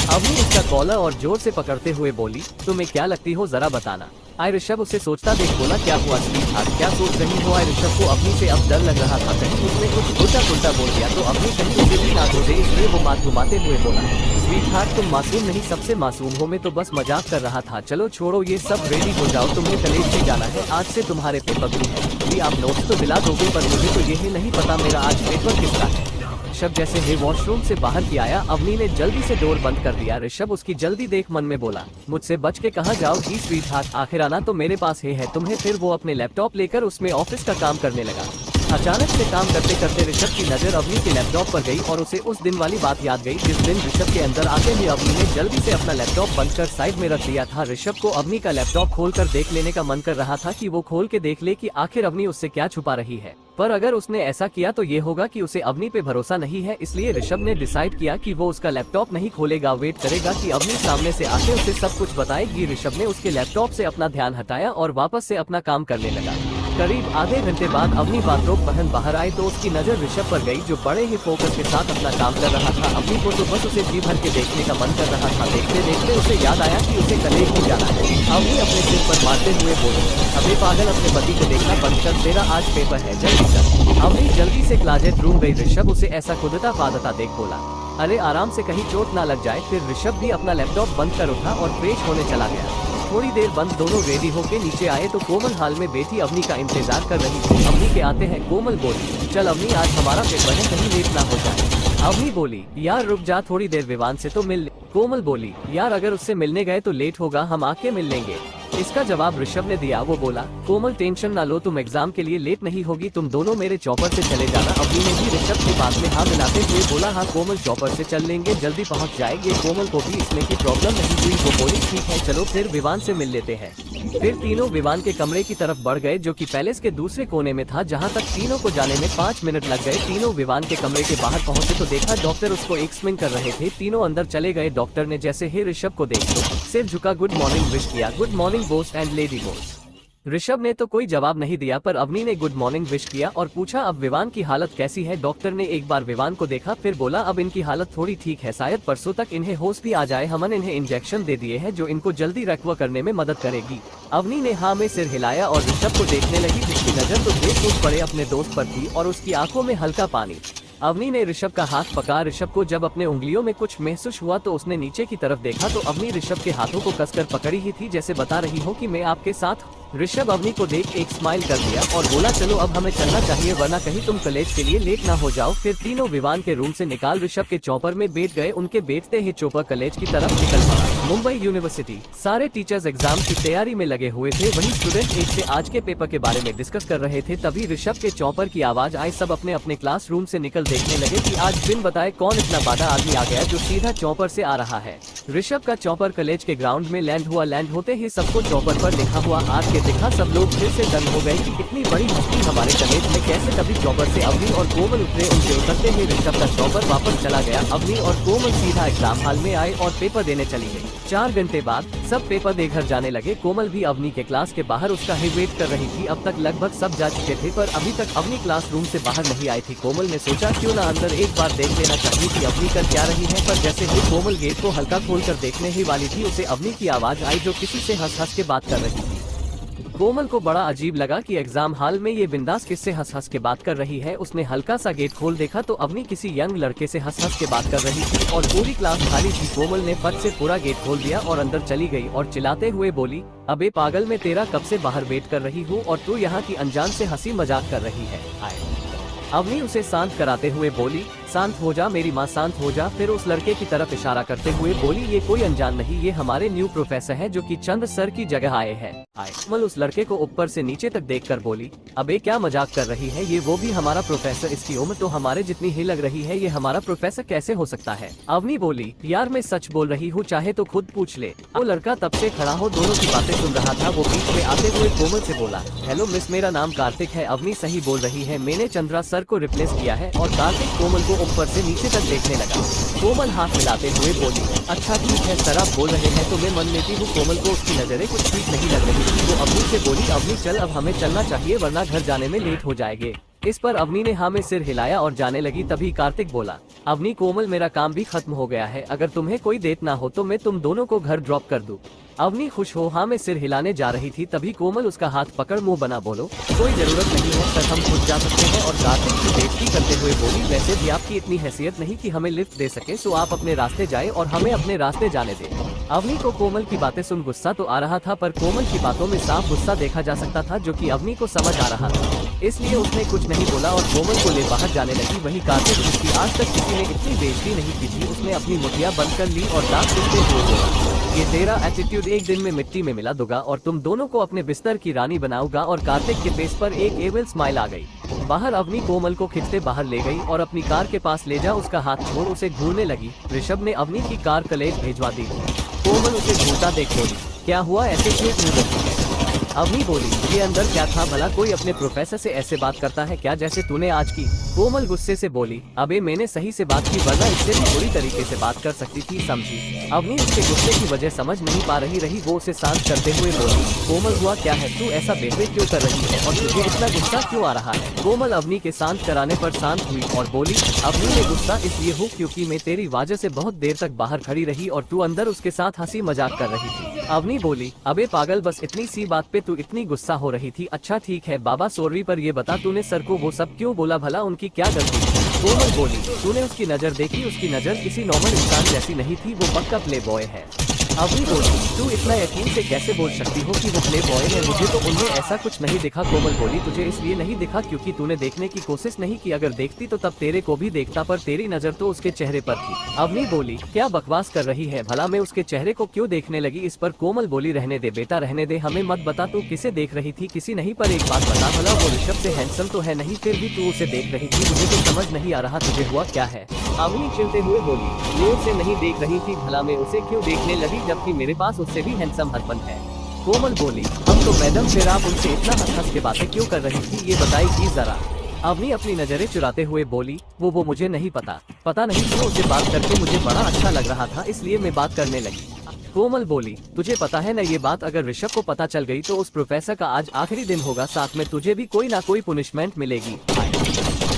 B: अवनी उसका कॉलर और जोर से पकड़ते हुए बोली, तुम्हें क्या लगती हो जरा बताना। आए ऋषभ उसे सोचता देख बोला, क्या हुआ स्वीट हार्ट, क्या सोच रही हो? आए ऋषभ को अवनी से अब डर लग रहा था कहीं उसने कुछ उल्टा पुल्टा बोल दिया तो अवनी कहीं उसे भी ना दे, इसलिए वो बात घुमाते हुए बोला, स्वीट हार्ट तुम मासूम नहीं सबसे मासूम हो, मैं तो बस मजाक कर रहा था। चलो छोड़ो ये सब, रेडी हो जाओ, तुम्हें कॉलेज भी जाना है, आज से तुम्हारे पेपर भी है। अभी आप नोट्स तो दिला दोगे पर मुझे तो यही नहीं पता मेरा आज पेपर किसका है। ऋषभ जैसे ही वॉशरूम से बाहर की आया अवनी ने जल्दी से डोर बंद कर दिया। ऋषभ उसकी जल्दी देख मन में बोला, मुझसे बच के कहाँ जाओगी स्वीट हार्ट, आखिर आना तो मेरे पास ही है तुम्हें। फिर वो अपने लैपटॉप लेकर उसमें ऑफिस का काम करने लगा। अचानक से काम करते करते ऋषभ की नजर अवनी के लैपटॉप पर गई और उसे उस दिन वाली बात याद गई जिस दिन ऋषभ के अंदर आते ही अवनी ने जल्दी से अपना लैपटॉप बंद कर साइड में रख दिया था। ऋषभ को अवनी का लैपटॉप खोलकर देख लेने का मन कर रहा था कि वो खोल के देख ले कि आखिर अवनी उससे क्या छुपा रही है, पर अगर उसने ऐसा किया तो ये होगा कि उसे अवनी पे भरोसा नहीं है। इसलिए ऋषभ ने डिसाइड किया कि वो उसका लैपटॉप नहीं खोलेगा, वेट करेगा कि अवनी सामने से आके उसे सब कुछ बताएगी। ऋषभ ने उसके लैपटॉप से अपना ध्यान हटाया और वापस से अपना काम करने लगा। करीब आधे घंटे बाद अवनी बाथरोब पहन बाहर आई तो उसकी नजर ऋषभ पर गई जो बड़े ही फोकस के साथ अपना काम कर रहा था। अवनी को तो बस उसे जी भर के देखने का मन कर रहा था। देखते देखते उसे याद आया कि उसे कॉलेज भी जाना है। अवनी अपने सिर पर मारते हुए बोली, अबे पागल अपने पति को देखना बंद कर, तेरा आज पेपर है, जल्दी कर। अवनी जल्दी से क्लासेट रूम गई। ऋषभ उसे ऐसा खुदता पादता देख बोला, अरे आराम से कहीं चोट ना लग जाए। फिर ऋषभ भी अपना लैपटॉप बंद कर उठा और फ्रेश होने चला गया। थोड़ी देर बंद दोनों रेडी होके नीचे आए तो कोमल हाल में बैठी अवनी का इंतजार कर रही थी। अवनी के आते हैं कोमल बोली, चल अवनी आज हमारा पेपर है, कहीं लेट ना हो जाए। अवनी बोली, यार रुक जा थोड़ी देर, विवान से तो मिल ले। कोमल बोली, यार अगर उससे मिलने गए तो लेट होगा, हम आके मिल लेंगे। इसका जवाब ऋषभ ने दिया। वो बोला, कोमल टेंशन ना लो, तुम एग्जाम के लिए लेट नहीं होगी, तुम दोनों मेरे चॉपर से चले जाना। अवनी ने भी ऋषभ की बात में हाँ मिलाते हुए बोला, हाँ कोमल चॉपर से चल लेंगे, जल्दी पहुंच जाएंगे। कोमल को भी इसमें की प्रॉब्लम नहीं हुई, वो बोली ठीक है चलो फिर विवान से मिल लेते हैं। फिर तीनों विवान के कमरे की तरफ बढ़ गए जो कि पैलेस के दूसरे कोने में था, जहां तक तीनों को जाने में 5 मिनट लग गए। तीनों विवान के कमरे के बाहर पहुंचे तो देखा डॉक्टर उसको एक्समिन कर रहे थे। तीनों अंदर चले गए। डॉक्टर ने जैसे ही ऋषभ को देख सिर झुका, गुड मॉर्निंग विश किया, good morning Bose and lady Bose. Rishabh ने तो कोई जवाब नहीं दिया पर अवनी ने गुड मॉर्निंग विश किया और पूछा अब विवान की हालत कैसी है। डॉक्टर ने एक बार विवान को देखा फिर बोला, अब इनकी हालत थोड़ी ठीक है, शायद परसों तक इन्हें होश भी आ जाए। हमन इन्हें इंजेक्शन दे दिए हैं जो इनको जल्दी रिकवर करने में मदद करेगी। अवनी ने हाँ में सिर हिलाया और ऋषभ को देखने लगी, जिसकी नजर तो बेखुद पड़े अपने दोस्त पर थी और उसकी आंखों में हल्का पानी। अवनी ने ऋषभ का हाथ पकड़ा। ऋषभ को जब अपने उंगलियों में कुछ महसूस हुआ तो उसने नीचे की तरफ देखा तो अवनी ऋषभ के हाथों को कसकर पकड़ी ही थी, जैसे बता रही हो कि मैं आपके साथ। ऋषभ अवनी को देख एक स्माइल कर दिया और बोला, चलो अब हमें चलना चाहिए वरना कहीं तुम कॉलेज के लिए लेट ना हो जाओ। फिर तीनों विवान के रूम से निकाल ऋषभ के चॉपर में बैठ गए। उनके बैठते ही चॉपर कॉलेज की तरफ निकल पड़ा। मुंबई यूनिवर्सिटी। सारे टीचर्स एग्जाम की तैयारी में लगे हुए थे। वहीं स्टूडेंट एक से आज के पेपर के बारे में डिस्कस कर रहे थे। तभी ऋषभ के चॉपर की आवाज आई। सब अपने अपने क्लासरूम से निकल देखने लगे कि आज बिन बताए कौन इतना बादा आदमी आ गया जो सीधा चॉपर से आ रहा है। ऋषभ का चॉपर कॉलेज के ग्राउंड में लैंड हुआ। लैंड होते ही सबको चॉपर पर लिखा हुआ आग के दिखा। सब लोग फिर से दंग हो गए कि इतनी बड़ी हस्ती हमारे कॉलेज में कैसे। तभी चॉपर से अवनी और कोमल उतरे। उनके उतरते ही ऋषभ का चॉपर वापस चला गया। अवनी और कोमल सीधा एग्जाम हॉल में आए और पेपर देने चली गई। 4 घंटे बाद सब पेपर दे घर जाने लगे। कोमल भी अवनी के क्लास के बाहर उसका ही वेट कर रही थी। अब तक लगभग सब जा चुके थे पर अभी तक अवनी क्लासरूम से बाहर नहीं आई थी। कोमल ने सोचा क्यों ना अंदर एक बार देख लेना चाहिए कि अवनी कर क्या रही है। पर जैसे ही कोमल गेट को हल्का खोलकर देखने ही वाली थी उसे अवनी की आवाज आई जो किसी से हंस हंस के बात कर रही थी। कोमल को बड़ा अजीब लगा कि एग्जाम हॉल में ये बिंदास किससे हंस हंस के बात कर रही है। उसने हल्का सा गेट खोल देखा तो अवनी किसी यंग लड़के से हंस हंस के बात कर रही थी और पूरी क्लास खाली थी। कोमल ने फट से पूरा गेट खोल दिया और अंदर चली गई और चिल्लाते हुए बोली, अबे पागल, मैं तेरा कब से बाहर वेट कर रही हूँ और तू यहाँ की अनजान से हंसी मजाक कर रही है। अवनी उसे शांत कराते हुए बोली, शांत हो जा मेरी माँ, शांत हो जा। फिर उस लड़के की तरफ इशारा करते हुए बोली, ये कोई अनजान नहीं, ये हमारे न्यू प्रोफेसर है जो कि चंद्र सर की जगह आए हैं। कोमल उस लड़के को ऊपर से नीचे तक देखकर बोली, अबे क्या मजाक कर रही है, ये वो भी हमारा प्रोफेसर, इसकी उम्र तो हमारे जितनी ही लग रही है, ये हमारा प्रोफेसर कैसे हो सकता है। अवनी बोली, यार मैं सच बोल रही हूँ, चाहे तो खुद पूछ ले। वो लड़का तब से खड़ा हो दोनों की बातें सुन रहा था। वो बीच में आते हुए कोमल से बोला, हेलो मिस, मेरा नाम कार्तिक है। अवनी सही बोल रही है, मैंने चंद्रा सर को रिप्लेस किया है। और कार्तिक कोमल को ऊपर से नीचे तक देखने लगा। कोमल हाथ मिलाते हुए बोली, अच्छा ठीक है सर, आप बोल रहे हैं तो मैं मान लेती हूँ। कोमल को उसकी नजरें कुछ ठीक नहीं लग रही थी। वो अवनी से बोली, अवनी चल अब हमें चलना चाहिए वरना घर जाने में लेट हो जाएंगे। इस पर अवनी ने हाँ में सिर हिलाया और जाने लगी। तभी कार्तिक बोला, अवनी कोमल, मेरा काम भी खत्म हो गया है, अगर तुम्हें कोई देर ना हो तो मैं तुम दोनों को घर ड्रॉप कर दूं। अवनी खुश हो हाँ में सिर हिलाने जा रही थी। तभी कोमल उसका हाथ पकड़ मुंह बना बोलो, कोई जरूरत नहीं है सर, हम खुद जा सकते हैं। और कार्तिक की बेइज्जती करते हुए बोली, वैसे भी आपकी इतनी हैसियत नहीं कि हमें लिफ्ट दे सके, सो आप अपने रास्ते जाए और हमें अपने रास्ते जाने दें। अवनी को कोमल की बातें सुन गुस्सा तो आ रहा था, पर कोमल की बातों में साफ गुस्सा देखा जा सकता था जो कि अवनी को समझ आ रहा था। इसलिए उसने कुछ नहीं बोला और कोमल को ले बाहर जाने लगी। वही कार्तिक, जिसकी आज तक किसी ने इतनी बेइज्जती नहीं की थी, उसने अपनी मुठिया बंद कर ली और दांत पिसते हुए बोला, ये तेरा एटीट्यूड एक दिन में मिट्टी में मिला दूंगा और तुम दोनों को अपने बिस्तर की रानी बनाऊंगा। और कार्तिक के फेस पर एक एविल स्माइल आ गई। बाहर अवनी कोमल को खींचते बाहर ले गई और अपनी कार के पास ले जा उसका हाथ छोड़ उसे घूरने लगी। ऋषभ ने अवनी की कार कलेज भिजवा दी। कोमल उसे घूरता देख बोली, क्या हुआ, ऐसे क्यों घूर रही है। अवनी बोली, ये अंदर क्या था भला, कोई अपने प्रोफेसर से ऐसे बात करता है क्या जैसे तूने आज की। कोमल गुस्से से बोली, अबे मैंने सही से बात की वरना इससे भी बुरी तरीके से बात कर सकती थी, समझी। अवनी उसके गुस्से की वजह समझ नहीं पा रही। वो उसे शांत करते हुए बोली, कोमल हुआ क्या है, तू ऐसा बेहतर क्यों कर रही है और तुझे इतना गुस्सा क्यों आ रहा है। कोमल अवनी के शांत कराने पर शांत हुई और बोली, अवनी में गुस्सा इसलिए हूँ क्योंकि मैं तेरी वजह से बहुत देर तक बाहर खड़ी रही और तू अंदर उसके साथ हंसी मजाक कर रही थी। अवनी बोली, अबे पागल, बस इतनी सी बात पे तू इतनी गुस्सा हो रही थी। अच्छा ठीक है बाबा सॉरी, पर ये बता तूने सर को वो सब क्यों बोला, भला उनकी क्या गलती थी। कोमल बोली, तूने उसकी नजर देखी, उसकी नजर किसी नॉर्मल इंसान जैसी नहीं थी, वो पक्का प्ले बॉय है। अवनी बोली, तू इतना यकीन से कैसे बोल सकती हो कि वो प्ले बॉय है, मुझे तो उनमें ऐसा कुछ नहीं दिखा। कोमल बोली, तुझे इसलिए नहीं दिखा क्योंकि तूने देखने की कोशिश नहीं की, अगर देखती तो तब तेरे को भी देखता, पर तेरी नजर तो उसके चेहरे पर थी। अवनी बोली, क्या बकवास कर रही है, भला मैं उसके चेहरे को क्यों देखने लगी। इस पर कोमल बोली, रहने दे बेटा रहने दे, हमें मत बता तू किसे देख रही थी, किसी नहीं, पर एक बात बता भला, वो ऋषभ से हैंडसम तो है नहीं, फिर भी तू उसे देख रही थी, मुझे तो समझ नहीं आ रहा तुझे हुआ क्या है। अवनी चिढ़ते हुए बोली, मैं उसे नहीं देख रही थी, भला मैं उसे क्यों देखने लगी जबकि मेरे पास उससे भी हैंडसम हस्बैंड है। कोमल बोली, अब तो मैडम फिर आप उनसे इतना हंस के बातें क्यों कर रही थी, ये बताएगी जरा। अवनी अपनी नजरें चुराते हुए बोली, वो मुझे नहीं पता नहीं क्यों उससे बात करके मुझे बड़ा अच्छा लग रहा था, इसलिए मैं बात करने लगी। कोमल बोली, तुझे पता है न ये बात अगर ऋषभ को पता चल गई तो उस प्रोफेसर का आज आखिरी दिन होगा, साथ में तुझे भी कोई ना कोई पुनिशमेंट मिलेगी।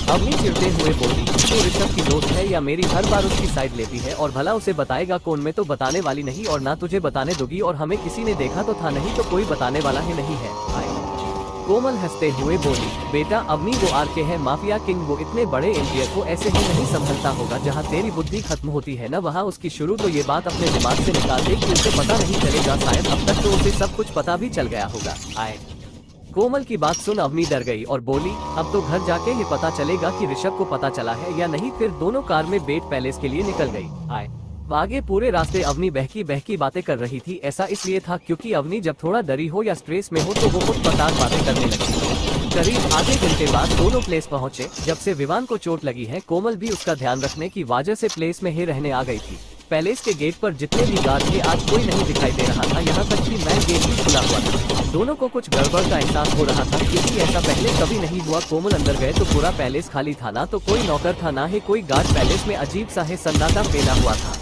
B: अवनी चिढ़ते हुए बोली, तो ऋषभ की दोस्त है या मेरी हर बार उसकी साइड लेती है, और भला उसे बताएगा कौन, मैं तो बताने वाली नहीं और ना तुझे बताने दूंगी, और हमें किसी ने देखा तो था नहीं तो कोई बताने वाला ही नहीं है। कोमल हंसते हुए बोली, बेटा अवनी वो आरके है, माफिया किंग, वो इतने बड़े एम्पायर को ऐसे ही नहीं संभलता होगा। जहाँ तेरी बुद्धि खत्म होती है न वहाँ उसकी शुरू, तो ये बात अपने दिमाग से निकाल दे कि उसे पता नहीं चलेगा, शायद अब तक तो उसे सब कुछ पता भी चल गया होगा। कोमल की बात सुन अवनी डर गई और बोली, अब तो घर जाके ये पता चलेगा कि ऋषभ को पता चला है या नहीं। फिर दोनों कार में बेट पैलेस के लिए निकल गई। आगे पूरे रास्ते अवनी बहकी बातें कर रही थी। ऐसा इसलिए था क्योंकि अवनी जब थोड़ा डरी हो या स्ट्रेस में हो तो वो खुद पताक बातें करने लगी। करीब आधे घंटे बाद दोनों प्लेस पहुँचे। जब से विवान को चोट लगी है, कोमल भी उसका ध्यान रखने की वजह से प्लेस में ही रहने आ गई थी। पैलेस के गेट पर जितने भी गार्ड थे आज कोई नहीं दिखाई दे रहा था, यहाँ तक कि मैन गेट भी खुला हुआ था। दोनों को कुछ गड़बड़ का एहसास हो रहा था क्योंकि ऐसा पहले कभी नहीं हुआ। कोमल अंदर गए तो पूरा पैलेस खाली था, ना तो कोई नौकर था ना ही कोई गार्ड। पैलेस में अजीब सा है सन्नाटा फैला हुआ था।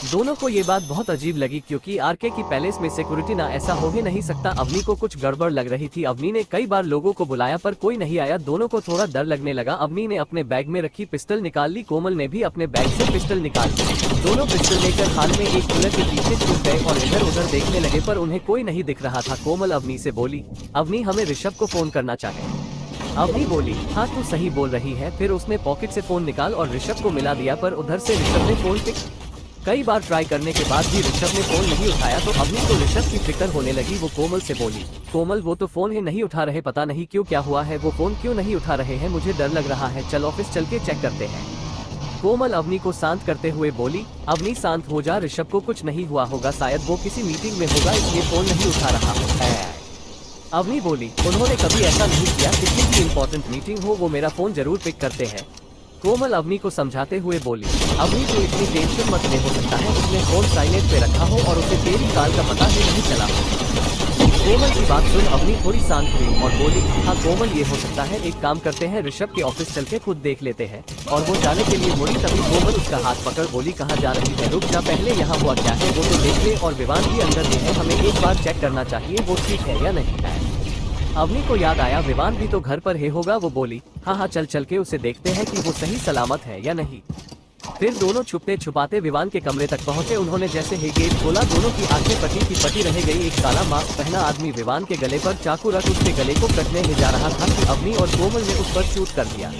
B: दोनों को ये बात बहुत अजीब लगी क्योंकि आरके की पैलेस में सिक्योरिटी ना, ऐसा हो ही नहीं सकता। अवनी को कुछ गड़बड़ लग रही थी। अवनी ने कई बार लोगों को बुलाया पर कोई नहीं आया। दोनों को थोड़ा डर लगने लगा। अवनी ने अपने बैग में रखी पिस्टल निकाल ली, कोमल ने भी अपने बैग से पिस्टल निकाल ली। दोनों पिस्टल लेकर हाल में एक कूलर के पीछे छुप गए और इधर उधर देखने लगे, पर उन्हें कोई नहीं दिख रहा था। कोमल अवनी से बोली, अवनी हमें ऋषभ को फोन करना चाहिए। अवनी बोली, हाँ तू सही बोल रही है। फिर उसने पॉकेट से फोन निकाल और ऋषभ को मिला दिया, पर उधर से ऋषभ ने फोन पिक कई बार ट्राई करने के बाद भी ऋषभ ने फोन नहीं उठाया। तो अवनी को ऋषभ की फिक्र होने लगी। वो कोमल से बोली, कोमल वो तो फोन ही नहीं उठा रहे, पता नहीं क्यों, क्या हुआ है, वो फोन क्यों नहीं उठा रहे हैं, मुझे डर लग रहा है, चल ऑफिस चल के चेक करते हैं। कोमल अवनी को शांत करते हुए बोली, अवनी शांत हो जा, ऋषभ को कुछ नहीं हुआ होगा, शायद वो किसी मीटिंग में होगा इसलिए फोन नहीं उठा रहा है। अवनी बोली, उन्होंने कभी ऐसा नहीं किया, कितनी भी इम्पोर्टेंट मीटिंग हो वो मेरा फोन जरूर पिक करते हैं। कोमल अवनी को समझाते हुए बोली, अवनी तो इतनी टेंशन मत ले, हो सकता है उसने फोन साइलेंट पे रखा हो और उसे तेरी कॉल का पता ही नहीं चला हो। कोमल की बात सुन अवनी थोड़ी शांत हुई और बोली, हाँ कोमल ये हो सकता है, एक काम करते हैं, ऋषभ के ऑफिस चल के खुद देख लेते हैं। और वो जाने के लिए मुड़ी, तभी कोमल उसका हाथ पकड़ बोली, कहाँ जा रही है, रुक जा, पहले यहाँ हुआ क्या है वो तो देख ले, और विवान भी अंदर ही है, हमें एक बार चेक करना चाहिए वो ठीक है या नहीं है। अवनी को याद आया विवान भी तो घर पर ही होगा। वो बोली, हाँ चल चल के उसे देखते हैं कि वो सही सलामत है या नहीं। फिर दोनों छुपते छुपाते विवान के कमरे तक पहुंचे। उन्होंने जैसे ही गेट खोला, दोनों की आंखें पटी की पटी रह गई। एक काला मास्क पहना आदमी विवान के गले पर चाकू रख उसके गले को कटने ही जा रहा था कि अवनी और कोमल ने उस पर शूट कर दिया।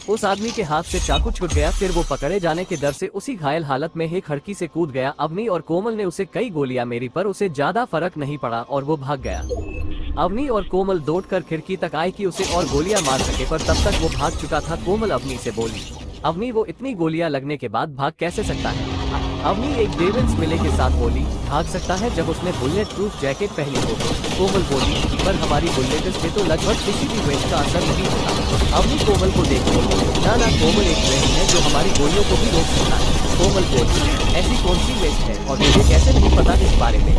B: उस आदमी के हाथ से चाकू छूट गया। फिर वो पकड़े जाने के डर से उसी घायल हालत में ही खिड़की से कूद गया। अवनी और कोमल ने उसे कई गोलियां मारी, पर उसे ज्यादा फर्क नहीं पड़ा और वो भाग गया। अवनी और कोमल दौड़कर खिड़की तक आए कि उसे और गोलियां मार सके, पर तब तक वो भाग चुका था। कोमल अवनी से बोली, अवनी वो इतनी गोलियां लगने के बाद भाग कैसे सकता है। अवनी एक डेविल्स मिले के साथ बोली, भाग सकता है जब उसने बुलेट प्रूफ जैकेट पहनी हो। कोमल बोली, पर हमारी बुलेट से तो लगभग किसी भी वेस्ट का असर नहीं होता। अवनी कोमल को देख बोली, ना कोमल एक वेस्ट है जो हमारी गोलियों को भी रोक सकता है। कोमल बोली, ऐसी कौन सी वेस्ट है और मुझे कैसे नहीं पता इस बारे में।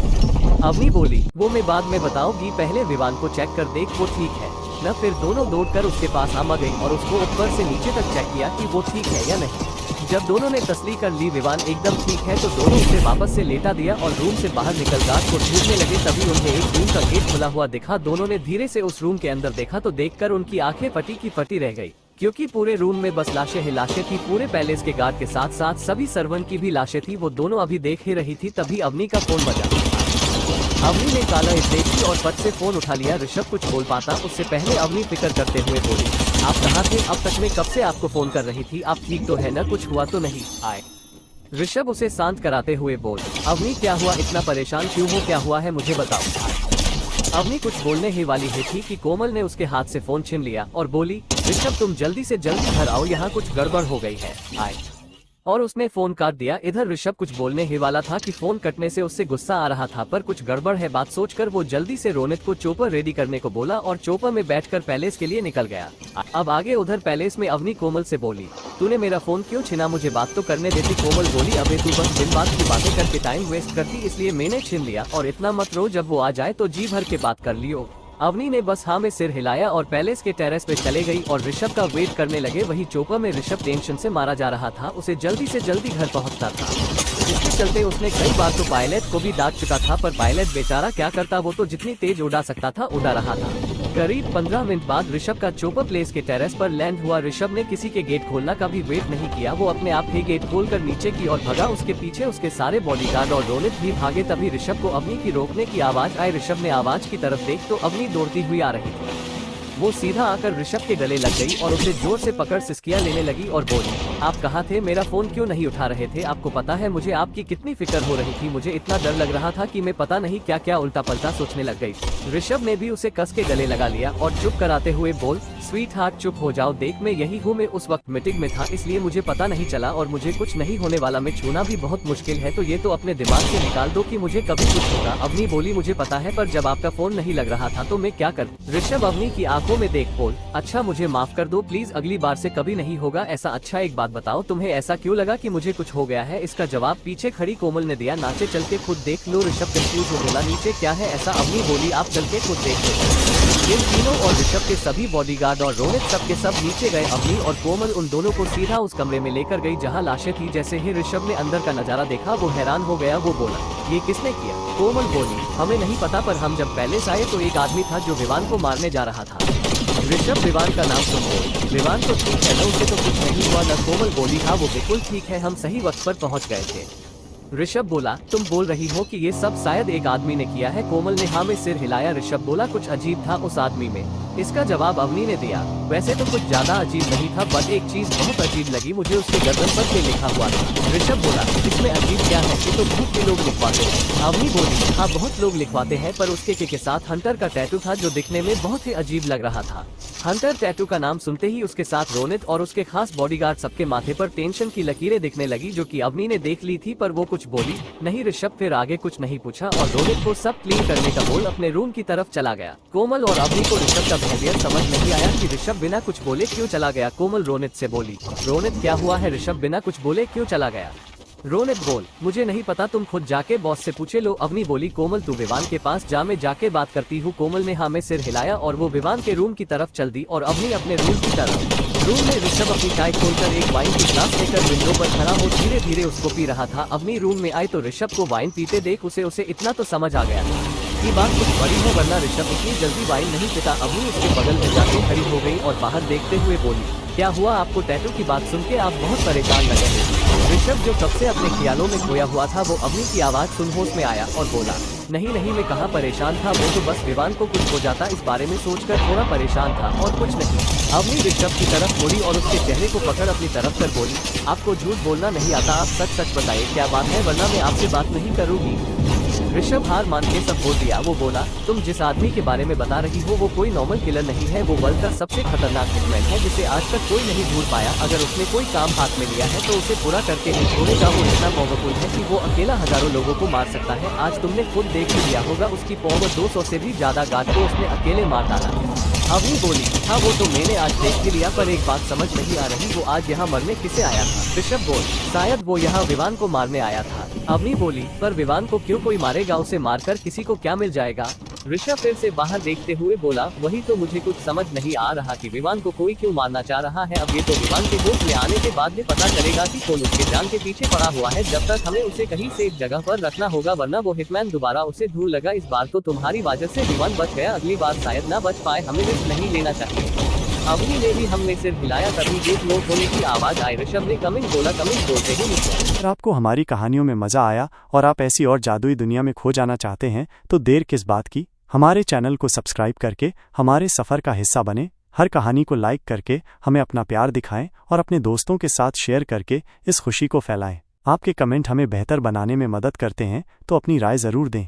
B: अवनी बोली, वो मैं बाद में बताऊंगी, पहले विवान को चेक कर देख वो ठीक है न। फिर दोनों दौड़कर उसके पास आ गई और उसको ऊपर से नीचे तक चेक किया कि वो ठीक है या नहीं। जब दोनों ने तसल्ली कर ली विवान एकदम ठीक है, तो दोनों उसे वापस से लेटा दिया और रूम से बाहर निकल गार्ड को ढूंढने लगे। तभी उन्हें एक रूम का गेट खुला हुआ दिखा। दोनों ने धीरे से उस रूम के अंदर देखा तो देखकर उनकी आंखें फटी की फटी रह गई, क्योंकि पूरे रूम में बस लाशें ही लाशें थी। पूरे पैलेस के गार्ड के साथ साथ सभी सर्वेंट की भी लाशें थी। वो दोनों अभी देख ही रही थी, तभी अवनी का फोन बजा। अवनी ने काला देखी और पट से फोन उठा लिया। ऋषभ कुछ बोल पाता उससे पहले अवनी फिक्र करते हुए बोली, आप कहाँ थे अब तक, मैं कब से आपको फोन कर रही थी, आप ठीक तो है ना, कुछ हुआ तो नहीं। आए ऋषभ उसे शांत कराते हुए बोल, अवनी क्या हुआ, इतना परेशान क्यों हो, क्या हुआ है मुझे बताओ। अवनी कुछ बोलने ही वाली ही थी कि कोमल ने उसके हाथ से फोन छीन लिया और बोली, ऋषभ तुम जल्दी से जल्दी घर आओ, यहाँ कुछ गड़बड़ हो गई है। आए और उसने फोन काट दिया। इधर ऋषभ कुछ बोलने ही वाला था कि फोन कटने से उससे गुस्सा आ रहा था, पर कुछ गड़बड़ है बात सोचकर वो जल्दी से रोनित को चोपर रेडी करने को बोला और चोपर में बैठकर पैलेस के लिए निकल गया। अब आगे उधर पैलेस में अवनी कोमल से बोली, तूने मेरा फोन क्यों छीना, मुझे बात तो करने देती। कोमल बोली, अबे तू बस दिन बात की बातें करके टाइम वेस्ट करती, इसलिए मैंने छीन लिया, और इतना मत रो, जब वो आ जाए तो जी भर के बात कर लियो। अवनी ने बस हाँ में सिर हिलाया और पैलेस के टेरेस पे चले गई और ऋषभ का वेट करने लगे। वही चोपर में ऋषभ टेंशन से मारा जा रहा था, उसे जल्दी से जल्दी घर पहुंचना था। इसके चलते उसने कई बार तो पायलट को भी डांट चुका था, पर पायलट बेचारा क्या करता, वो तो जितनी तेज उड़ा सकता था उड़ा रहा था। करीब 15 मिनट बाद ऋषभ का चोपर प्लेस के टेरेस पर लैंड हुआ। ऋषभ ने किसी के गेट खोलना का भी वेट नहीं किया, वो अपने आप ही गेट खोलकर नीचे की ओर भागा। उसके पीछे उसके सारे बॉडीगार्ड और रोनित भी भागे। तभी ऋषभ को अवनी की रोकने की आवाज आई। ऋषभ ने आवाज की तरफ देख तो अवनी दौड़ती हुई आ रही थी। वो सीधा आकर ऋषभ के गले लग गई और उसे जोर से पकड़ सिसकियां लेने लगी और बोली, आप कहाँ थे, मेरा फोन क्यों नहीं उठा रहे थे, आपको पता है मुझे आपकी कितनी फिक्र हो रही थी, मुझे इतना डर लग रहा था कि मैं पता नहीं क्या क्या उल्टा पलटा सोचने लग गई। ऋषभ ने भी उसे कस के गले लगा लिया और चुप कराते हुए बोल, स्वीट हार्ट चुप हो जाओ, देख मैं यही हूँ, मैं उस वक्त मीटिंग में था इसलिए मुझे पता नहीं चला और मुझे कुछ नहीं होने वाला, मैं छूना भी बहुत मुश्किल है, तो ये तो अपने दिमाग से निकाल दो कि मुझे कभी कुछ होगा। अवनी बोली, मुझे पता है, पर जब आपका फोन नहीं लग रहा था तो मैं क्या कर। ऋषभ अवनी की आंखों में देख बोल, अच्छा मुझे माफ कर दो प्लीज, अगली बार से कभी नहीं होगा ऐसा। अच्छा एक बात बताओ, तुम्हें ऐसा क्यों लगा कि मुझे कुछ हो गया है। इसका जवाब पीछे खड़ी कोमल ने दिया, नाचे चल के खुद देख लो। ऋषभ कंफ्यूज हो बोला, नीचे क्या है ऐसा। अवनी बोली, आप चल के खुद देख लो। इन तीनों और ऋषभ के सभी बॉडीगार्ड और रोनित सब के सब नीचे गए। अवनी और कोमल उन दोनों को सीधा उस कमरे में लेकर गई जहाँ लाशें थी। जैसे ही ऋषभ ने अंदर का नजारा देखा वो हैरान हो गया। वो बोला, ये किसने किया। कोमल बोली, हमें नहीं पता, पर हम जब पैलेस आए तो एक आदमी था जो विवान को मारने जा रहा था। ऋषभ विवान का नाम सुन बोल, विवान तो ठीक है न, उसे तो कुछ नहीं हुआ न। कोमल बोली हाँ वो बिल्कुल ठीक है, हम सही वक्त पर पहुंच गए थे। ऋषभ बोला तुम बोल रही हो कि ये सब शायद एक आदमी ने किया है? कोमल ने हाँ में सिर हिलाया। ऋषभ बोला कुछ अजीब था उस आदमी में। इसका जवाब अवनी ने दिया वैसे तो कुछ ज्यादा अजीब नहीं था, बट एक चीज बहुत अजीब लगी मुझे, उसके गर्दन पर पे लिखा हुआ था। ऋषभ बोला इसमें अजीब क्या है, ये तो बहुत से लोग लिखवाते हैं। अवनी बोली हाँ बहुत लोग लिखवाते हैं, पर उसके के साथ हंटर का टैटू था जो दिखने में बहुत ही अजीब लग रहा था। हंटर टैटू का नाम सुनते ही उसके साथ रोनित और उसके खास बॉडीगार्ड सबके माथे पर टेंशन की लकीरें दिखने लगी, जो कि अवनी ने देख ली थी, पर वो कुछ बोली नहीं। ऋषभ फिर आगे कुछ नहीं पूछा और रोनित को सब क्लीन करने का बोल अपने रूम की तरफ चला गया। कोमल और अवनी को ऋषभ का बिहेवियर समझ नहीं आया कि ऋषभ बिना कुछ बोले क्यों चला गया। कोमल रोनित से बोली रोनित क्या हुआ है, ऋषभ बिना कुछ बोले क्यों चला गया? रोनित बोल मुझे नहीं पता, तुम खुद जाके बॉस से पूछे लो। अवनी बोली कोमल तू विवान के पास जा, मैं जाके बात करती हूँ। कोमल ने हाँ में सिर हिलाया और वो विवान के रूम की तरफ चल दी और अवनी अपने रूम की तरफ। रूम में ऋषभ अपनी चाय खोलकर एक वाइन की ग्लास लेकर विंडो पर खड़ा हो धीरे धीरे उसको पी रहा था। अवनी रूम में आई तो ऋषभ को वाइन पीते देख उसे इतना तो समझ आ गया कि बात कुछ बड़ी है, वरना ऋषभ इतनी जल्दी वाइन नहीं पीता। अवनी उसके बगल में जाके खड़ी हो गई और बाहर देखते हुए बोली क्या हुआ आपको? टैटू की बात सुन के आप बहुत परेशान लगे हैं। ऋषभ जो कब से अपने ख्यालों में खोया हुआ था वो अवनी की आवाज सुन होश में आया और बोला नहीं मैं कहाँ परेशान था, वो तो बस विवान को कुछ हो जाता इस बारे में सोचकर थोड़ा परेशान था और कुछ नहीं। अवनी ऋषभ की तरफ मुड़ी और उसके चेहरे को पकड़ अपनी तरफ कर बोली आपको झूठ बोलना नहीं आता, आप सच सच बताइए क्या बात है, वरना मैं आपसे बात नहीं करूँगी। ऋषभ हार मान के सब बोल दिया। वो बोला तुम जिस आदमी के बारे में बता रही हो वो कोई नॉर्मल किलर नहीं है, वो वर्ल्ड का सबसे खतरनाक हिटमैन है जिसे आज तक कोई नहीं ढूंढ पाया। अगर उसने कोई काम हाथ में लिया है तो उसे पूरा करके नहीं छोड़ेगा। वो इतना पावरफुल है कि वो अकेला हजारों लोगों को मार सकता है। आज तुमने खुद देख ही लिया होगा उसकी पावर 200 से भी ज्यादा गार्ड को उसने अकेले मार डाला है। अवनी बोली हाँ वो तो मैंने आज देख ही लिया, पर एक बात समझ नहीं आ रही, वो आज यहाँ मरने किसे आया था? ऋषभ बोल शायद वो यहाँ विवान को मारने आया था। अवनी बोली पर विवान को क्यों कोई मारेगा, उसे मारकर किसी को क्या मिल जाएगा? ऋषभ फिर से बाहर देखते हुए बोला वही तो मुझे कुछ समझ नहीं आ रहा कि विवान को कोई क्यों मारना चाह रहा है। अब ये तो विवान के होश में आने के बाद में पता चलेगा कि कौन उसके जान के पीछे पड़ा हुआ है। जब तक हमें उसे कहीं सेफ जगह पर रखना होगा, वरना वो हिटमैन दोबारा उसे ढूंढ लगा। इस बार तो तुम्हारी वजह से विवान बच गया, अगली बार शायद न बच पाए, हमें रिस्क नहीं लेना चाहिए। अवनी ने भी हमने सिर हिलाया, तभी गेट लॉक होने की आवाज आई। ऋषभ ने कमिंग बोला, कमिंग बोलते ही नीचे।
A: अगर आपको हमारी कहानियों में मजा आया और आप ऐसी और जादुई दुनिया में खो जाना चाहते हैं तो देर किस बात की, हमारे चैनल को सब्सक्राइब करके हमारे सफर का हिस्सा बने। हर कहानी को लाइक करके हमें अपना प्यार दिखाएं और अपने दोस्तों के साथ शेयर करके इस खुशी को फैलाएं। आपके कमेंट हमें बेहतर बनाने में मदद करते हैं, तो अपनी राय जरूर दें।